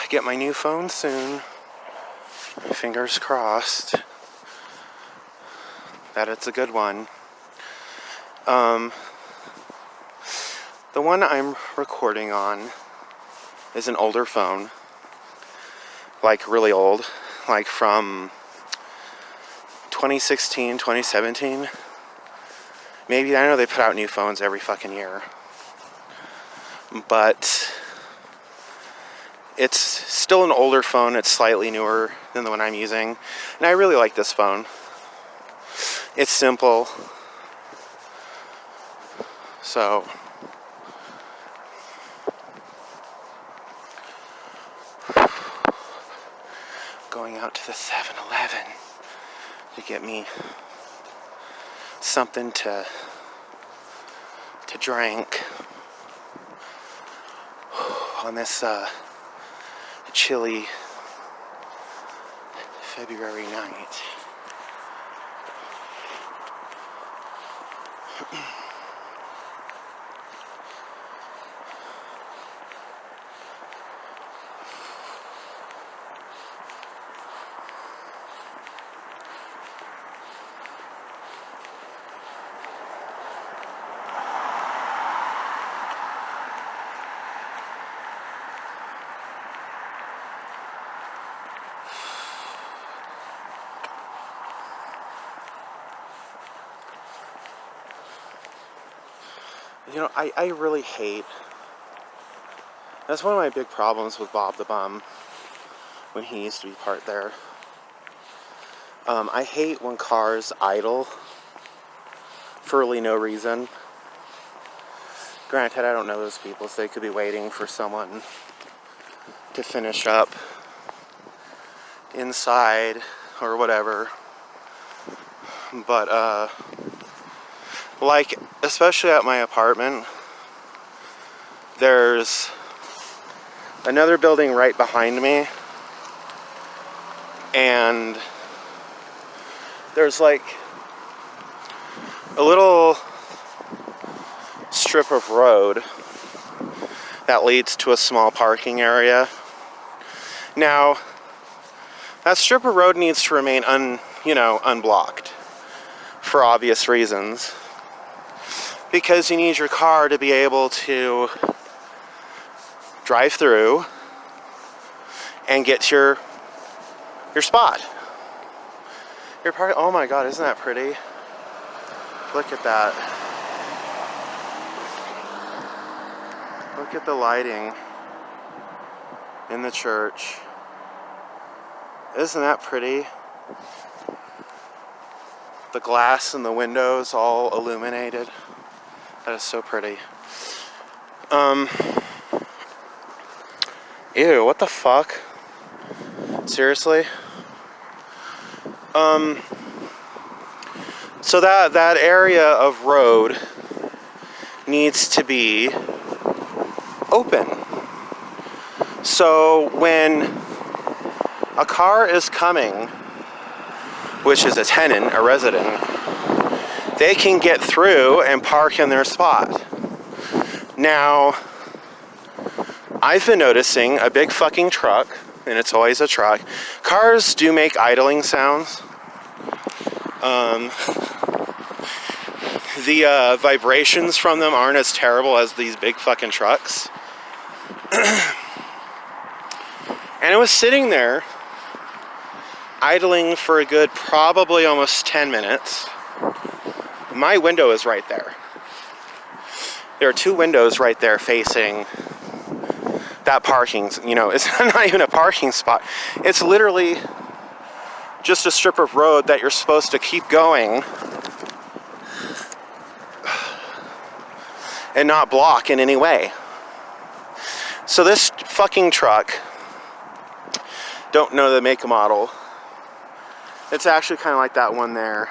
get my new phone soon. Fingers crossed that it's a good one. The one I'm recording on is an older phone. Like really old. Like from 2016, 2017. Maybe, I know they put out new phones every fucking year. But it's still an older phone. It's slightly newer than the one I'm using. And I really like this phone. It's simple. So, going out to the 7-Eleven to get me something to drink on this chilly February night. You know, I really hate, that's one of my big problems with Bob the Bum when he used to be parked there. I hate when cars idle for really no reason. Granted, I don't know those people, so they could be waiting for someone to finish up inside or whatever. But, like, especially at my apartment, there's another building right behind me, and there's like a little strip of road that leads to a small parking area. Now, that strip of road needs to remain unblocked for obvious reasons. Because you need your car to be able to drive through and get to your spot. Oh my god, isn't that pretty? Look at that. Look at the lighting in the church. Isn't that pretty? The glass in the windows all illuminated. That is so pretty. Ew, what the fuck? Seriously? So that area of road needs to be open. So when a car is coming, which is a tenant, a resident, they can get through and park in their spot. Now, I've been noticing a big fucking truck, and it's always a truck. Cars do make idling sounds. The vibrations from them aren't as terrible as these big fucking trucks. And it was sitting there, idling for a good probably almost 10 minutes. My window is right there. There are two windows right there facing that parking. You know, it's not even a parking spot. It's literally just a strip of road that you're supposed to keep going and not block in any way. So this fucking truck, don't know the make and model. It's actually kind of like that one there.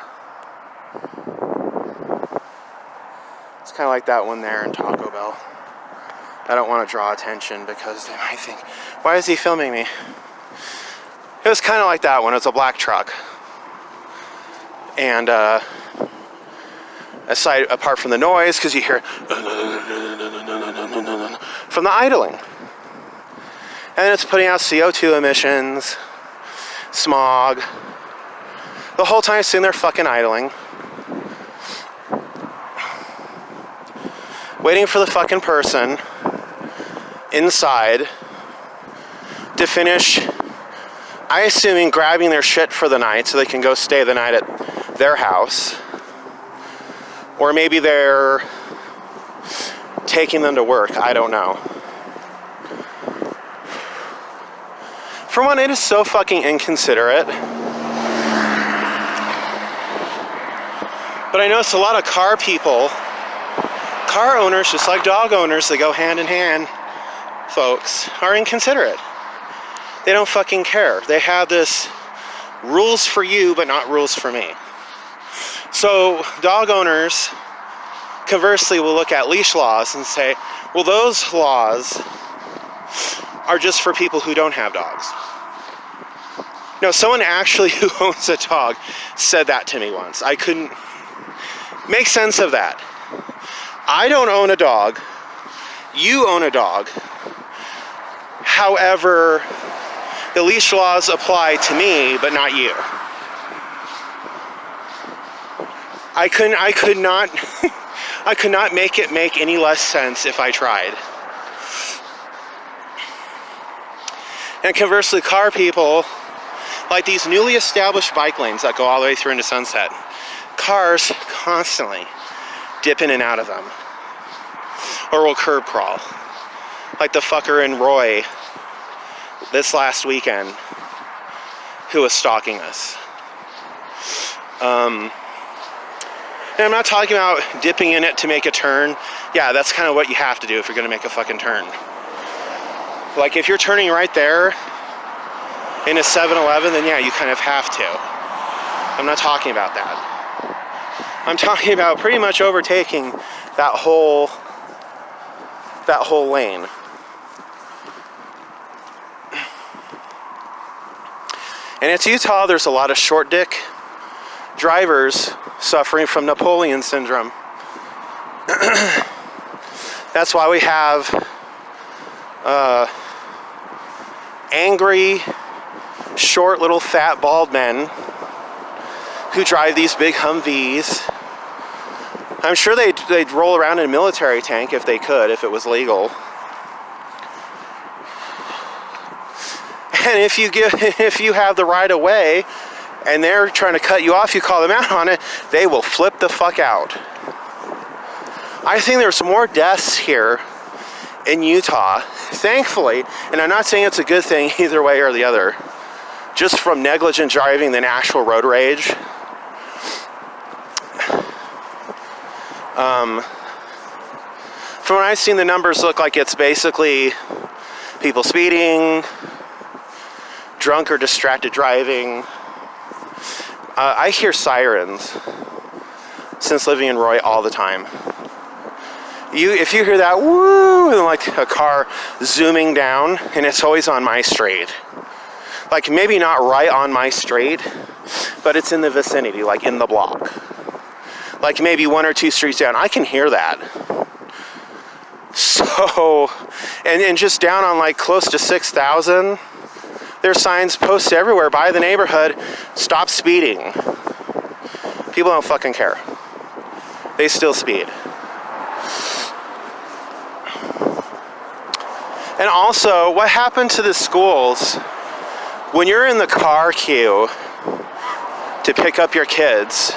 It's kind of like that one there in Taco Bell. I don't want to draw attention because they might think, why is he filming me? It was kind of like that one. It's a black truck. And aside, apart from the noise, because you hear from the idling. And it's putting out CO2 emissions, smog. The whole time it's sitting there fucking idling. Waiting for the fucking person inside to finish, I assuming, grabbing their shit for the night so they can go stay the night at their house. Or maybe they're taking them to work. I don't know. For one, it is so fucking inconsiderate. But I notice a lot of car people, car owners, just like dog owners, they go hand in hand, folks, are inconsiderate. They don't fucking care. They have this rules for you, but not rules for me. So dog owners, conversely, will look at leash laws and say, well, those laws are just for people who don't have dogs. No, someone actually who owns a dog said that to me once. I couldn't make sense of that. I don't own a dog. You own a dog. However, the leash laws apply to me, but not you. I could not make it make any less sense if I tried. And conversely, car people, like these newly established bike lanes that go all the way through into Sunset, cars constantly dip in and out of them. Or will curb crawl. Like the fucker in Roy this last weekend who was stalking us. And I'm not talking about dipping in it to make a turn. Yeah, that's kind of what you have to do if you're going to make a fucking turn. Like if you're turning right there in a 7-Eleven, then yeah, you kind of have to. I'm not talking about that. I'm talking about pretty much overtaking that whole lane. And it's Utah, there's a lot of short dick drivers suffering from Napoleon syndrome. That's why we have angry, short, little, fat, bald men who drive these big Humvees. I'm sure they'd roll around in a military tank if they could, if it was legal. And if you have the right of way and they're trying to cut you off, you call them out on it, they will flip the fuck out. I think there's more deaths here in Utah, thankfully, and I'm not saying it's a good thing either way or the other, just from negligent driving than actual road rage. From what I've seen, the numbers look like it's basically people speeding, drunk or distracted driving. I hear sirens since living in Roy all the time. If you hear that woo, and like a car zooming down, and it's always on my street. Like maybe not right on my street, but it's in the vicinity, like in the block. Like maybe 1 or 2 streets down. I can hear that. So, and just down on like close to 6,000, there's signs posted everywhere by the neighborhood, stop speeding. People don't fucking care. They still speed. And also, what happened to the schools when you're in the car queue to pick up your kids?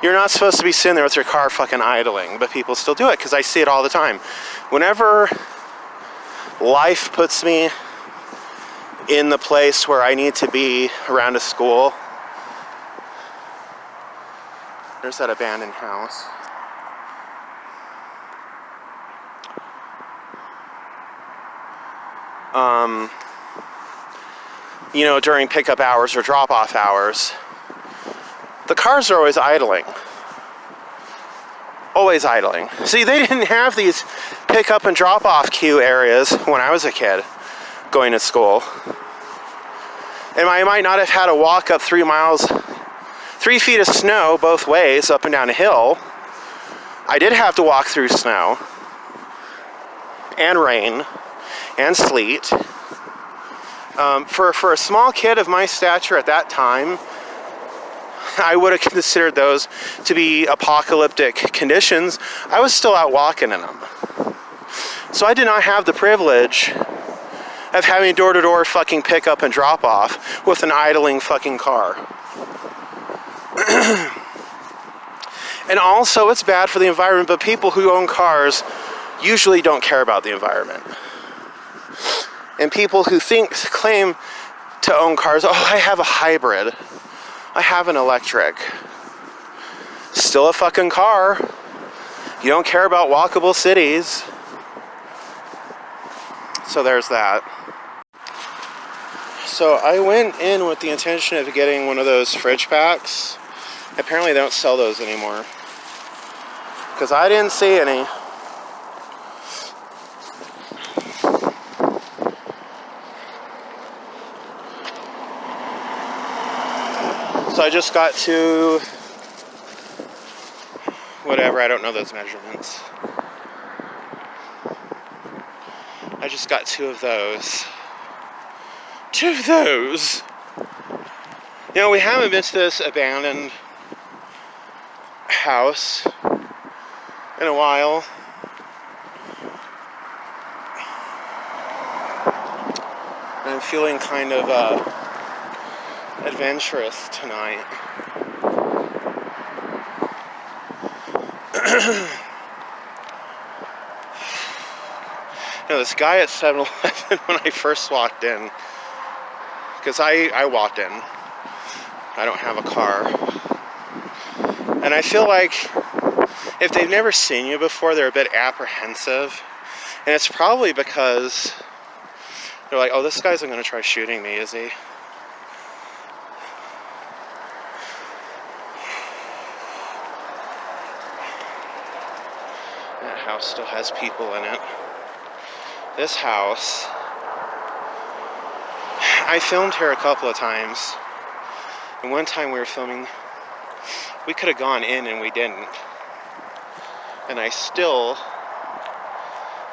You're not supposed to be sitting there with your car fucking idling, but people still do it because I see it all the time. Whenever life puts me in the place where I need to be around a school, there's that abandoned house. You know, during pickup hours or drop-off hours, the cars are always idling. Always idling. See, they didn't have these pick-up and drop-off queue areas when I was a kid going to school. And I might not have had to walk up 3 miles, 3 feet of snow both ways, up and down a hill. I did have to walk through snow. and rain and sleet. For a small kid of my stature at that time, I would have considered those to be apocalyptic conditions. I was still out walking in them. So I did not have the privilege of having door-to-door fucking pick up and drop off with an idling fucking car. And also, it's bad for the environment, but people who own cars usually don't care about the environment. And people who claim to own cars, oh, I have a hybrid. I have an electric. Still a fucking car. You don't care about walkable cities. So there's that. So I went in with the intention of getting one of those fridge packs. Apparently they don't sell those anymore, because I didn't see any. So I just got to whatever, I don't know those measurements. I just got two of those. Two of those! You know, we haven't been to this abandoned house in a while. And I'm feeling kind of adventurous tonight. You know, this guy at 7-Eleven when I first walked in, because I walked in, I don't have a car, and I feel like if they've never seen you before, they're a bit apprehensive, and it's probably because they're like, oh, this guy's not going to try shooting me, is he? That house still has people in it. This house, I filmed here a couple of times, and one time we were filming, we could have gone in and we didn't, and I still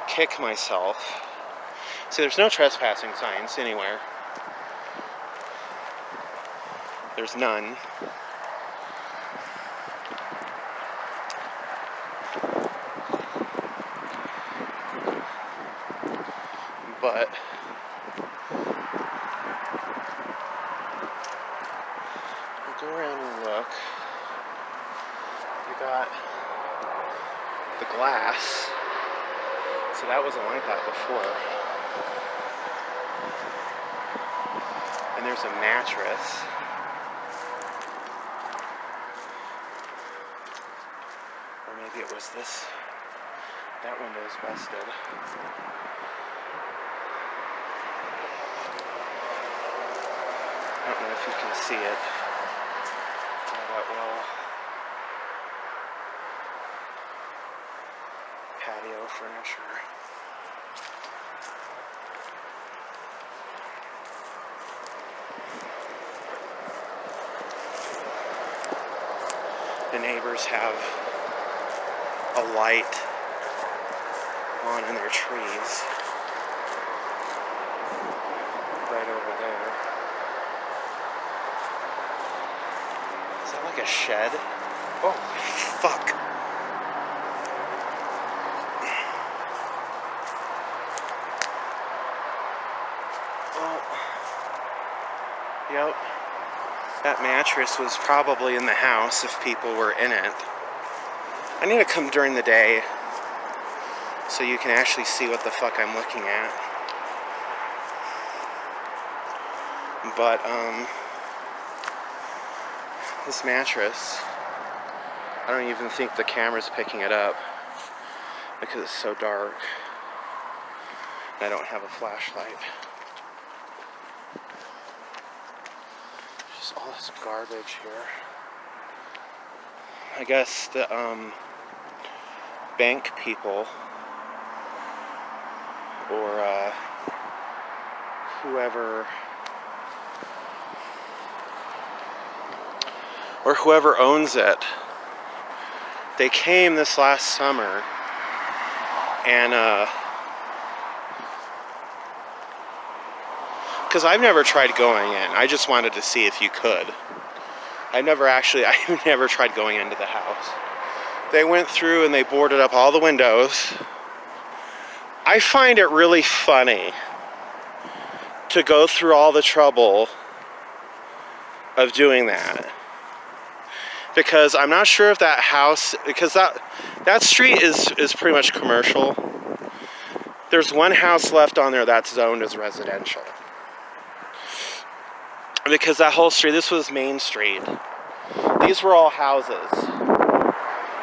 kick myself. See, there's no trespassing signs anywhere. There's none. But go around and look. You got the glass. So that wasn't like that before. And there's a mattress. Or maybe it was this. That window's busted. I don't know if you can see it all that well. Patio furniture. The neighbors have a light on in their trees right over there. Is that like a shed? Oh, fuck. Oh. Yep. That mattress was probably in the house if people were in it. I need to come during the day so you can actually see what the fuck I'm looking at. But, this mattress, I don't even think the camera's picking it up because it's so dark. And I don't have a flashlight. Just all this garbage here. I guess the, bank people or, whoever owns it, they came this last summer and because I've never tried going in. I just wanted to see if you could. I've never tried going into the house. They went through and they boarded up all the windows. I find it really funny to go through all the trouble of doing that, because I'm not sure if that house, because that street is pretty much commercial. There's one house left on there that's zoned as residential, because that whole street, this was Main Street, these were all houses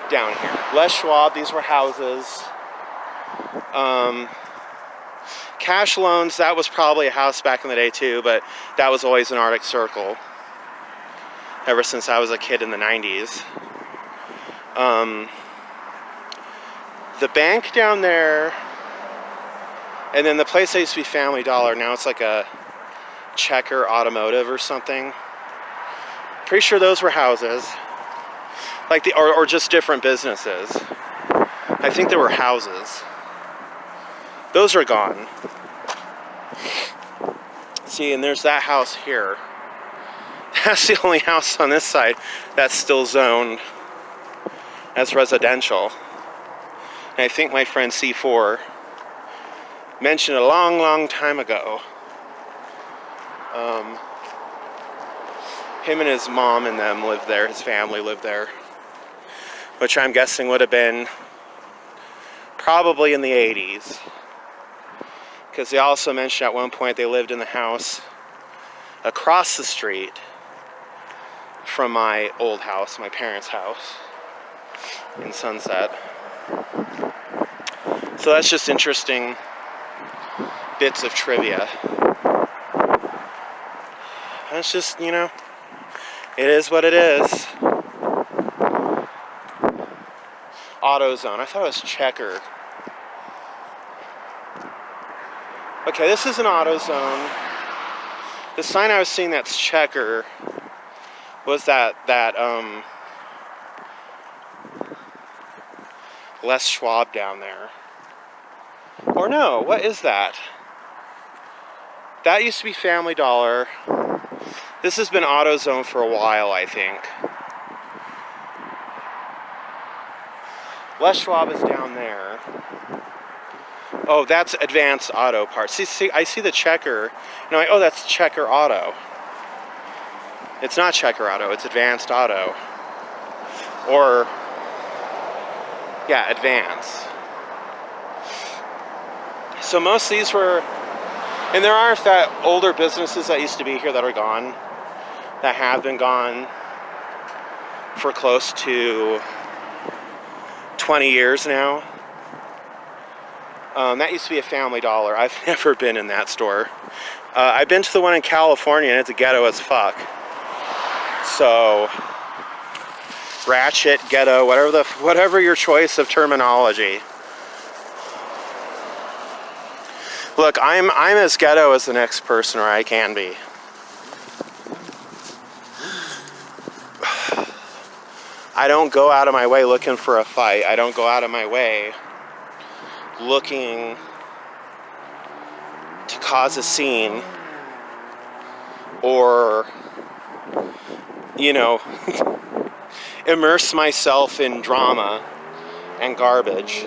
down here. Les Schwab, these were houses. Cash Loans, that was probably a house back in the day too, but that was always an Arctic Circle ever since I was a kid in the 90s. The bank down there, and then the place that used to be Family Dollar, now it's like a Checker Automotive or something. Pretty sure those were houses, like or just different businesses. I think there were houses. Those are gone. See, and there's that house here. That's the only house on this side that's still zoned as residential. And I think my friend C4 mentioned a long, long time ago. Him and his mom and them lived there. His family lived there. Which I'm guessing would have been probably in the 80s. Because they also mentioned at one point they lived in the house across the street from my old house, my parents' house in Sunset. So that's just interesting bits of trivia. That's just, you know, it is what it is. AutoZone. I thought it was Checker. Okay, this is an AutoZone. The sign I was seeing that's Checker was that Les Schwab down there. Or no, what is that? That used to be Family Dollar. This has been AutoZone for a while, I think. Les Schwab is down there. Oh, that's Advanced Auto Parts. See, I see the Checker. And I'm like, oh, that's Checker Auto. It's not Checker Auto, it's Advanced Auto. Or, yeah, Advance. So most of these were, and there are in fact older businesses that used to be here that are gone, that have been gone for close to 20 years now. That used to be a Family Dollar. I've never been in that store. I've been to the one in California, and it's a ghetto as fuck. So, ratchet, ghetto, whatever your choice of terminology. Look, I'm as ghetto as the next person, or I can be. I don't go out of my way looking for a fight. I don't go out of my way looking to cause a scene or, you know, immerse myself in drama and garbage.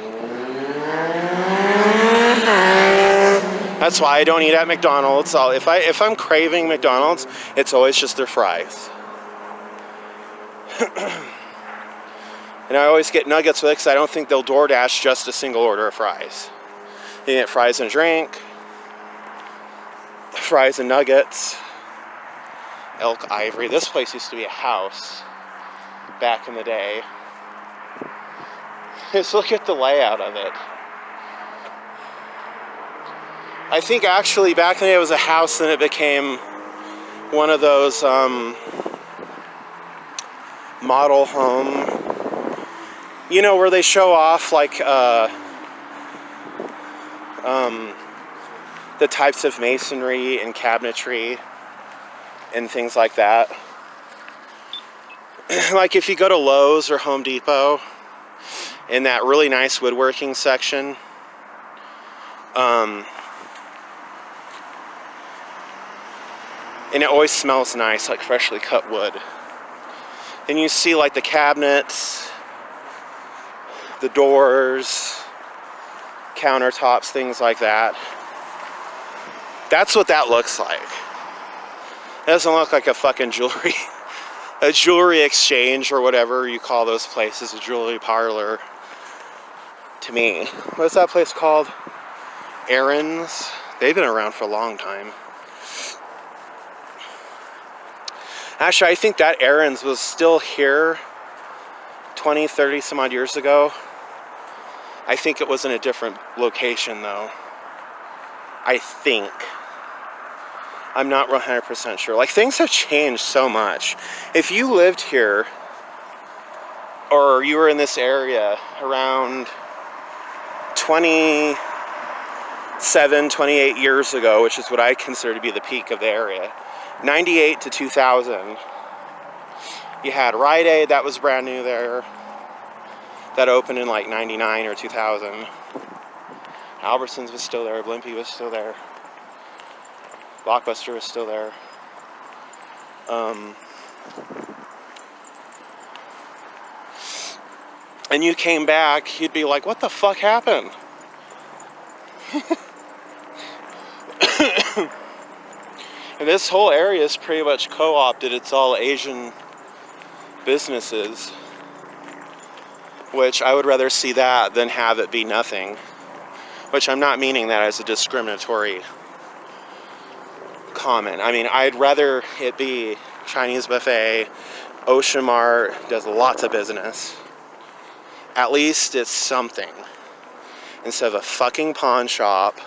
That's why I don't eat at McDonald's. If I'm craving McDonald's, it's always just their fries. And I always get nuggets with it because I don't think they'll DoorDash just a single order of fries. You get fries and a drink, fries and nuggets. Elk Ivory. This place used to be a house back in the day. Just look at the layout of it. I think actually back in the day it was a house, and it became one of those model home, you know, where they show off like the types of masonry and cabinetry and things like that. Like if you go to Lowe's or Home Depot, in that really nice woodworking section, And it always smells nice, like freshly cut wood. And you see like the cabinets, the doors, countertops, things like that. That's what that looks like. It doesn't look like a fucking a jewelry exchange or whatever you call those places, a jewelry parlor to me. What's that place called? Aaron's. They've been around for a long time. Actually, I think that Aaron's was still here 20, 30 some odd years ago. I think it was in a different location though. I think. I'm not 100% sure. Like, things have changed so much. If you lived here, or you were in this area around 27, 28 years ago, which is what I consider to be the peak of the area, 98 to 2000, you had Rite Aid, that was brand new there. That opened in like 99 or 2000. Albertsons was still there, Blimpie was still there. Blockbuster was still there. And you came back, you'd be like, what the fuck happened? And this whole area is pretty much co-opted. It's all Asian businesses, which I would rather see that than have it be nothing. Which I'm not meaning that as a discriminatory comment. I mean, I'd rather it be Chinese buffet. Ocean Mart does lots of business. At least it's something instead of a fucking pawn shop.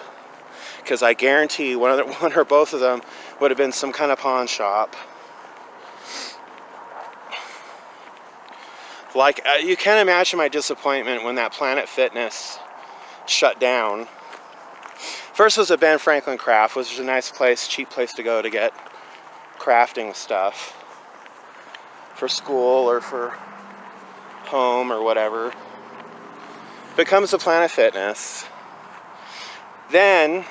Because I guarantee one or both of them would have been some kind of pawn shop. Like, you can't imagine my disappointment when that Planet Fitness shut down. First was a Ben Franklin Craft, which was a nice place, cheap place to go to get crafting stuff for school or for home or whatever. Becomes a Planet Fitness. Then,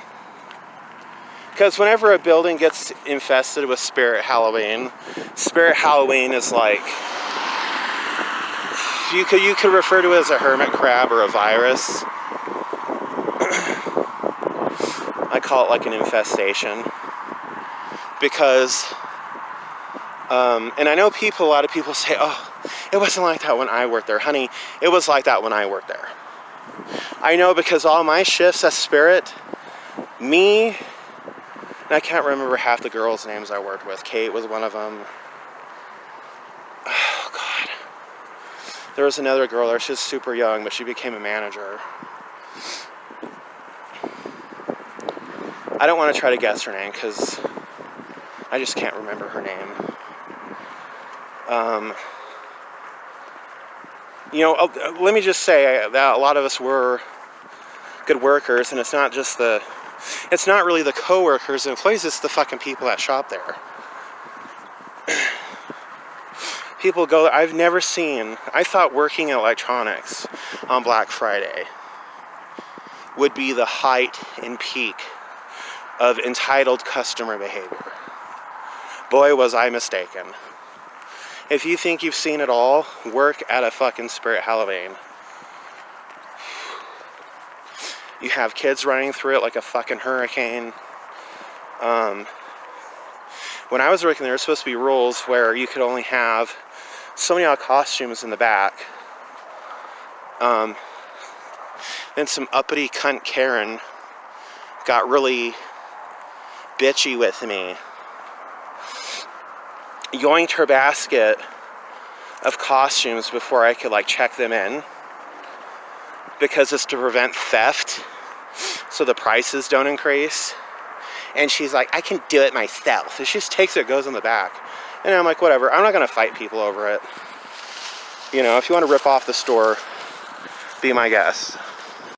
because whenever a building gets infested with Spirit Halloween is like, you could refer to it as a hermit crab or a virus. I call it like an infestation. Because, and I know a lot of people say, oh, it wasn't like that when I worked there. Honey, it was like that when I worked there. I know, because all my shifts at Spirit, me, and I can't remember half the girls' names I worked with. Kate was one of them. Oh, God. There was another girl there. She was super young, but she became a manager. I don't want to try to guess her name because I just can't remember her name. You know, let me just say that a lot of us were good workers, and it's not really the co-workers and employees, it's the fucking people that shop there. People go there. I thought working in electronics on Black Friday would be the height and peak of entitled customer behavior. Boy, was I mistaken. If you think you've seen it all, work at a fucking Spirit Halloween. You have kids running through it like a fucking hurricane. When I was working there, there was supposed to be rules where you could only have so many odd costumes in the back. Then some uppity cunt Karen got really bitchy with me. Yoinked her basket of costumes before I could check them in, because it's to prevent theft so the prices don't increase. And she's like, I can do it myself. And she just takes it, goes in the back. And I'm like, whatever, I'm not gonna fight people over it. You know, if you want to rip off the store, be my guest.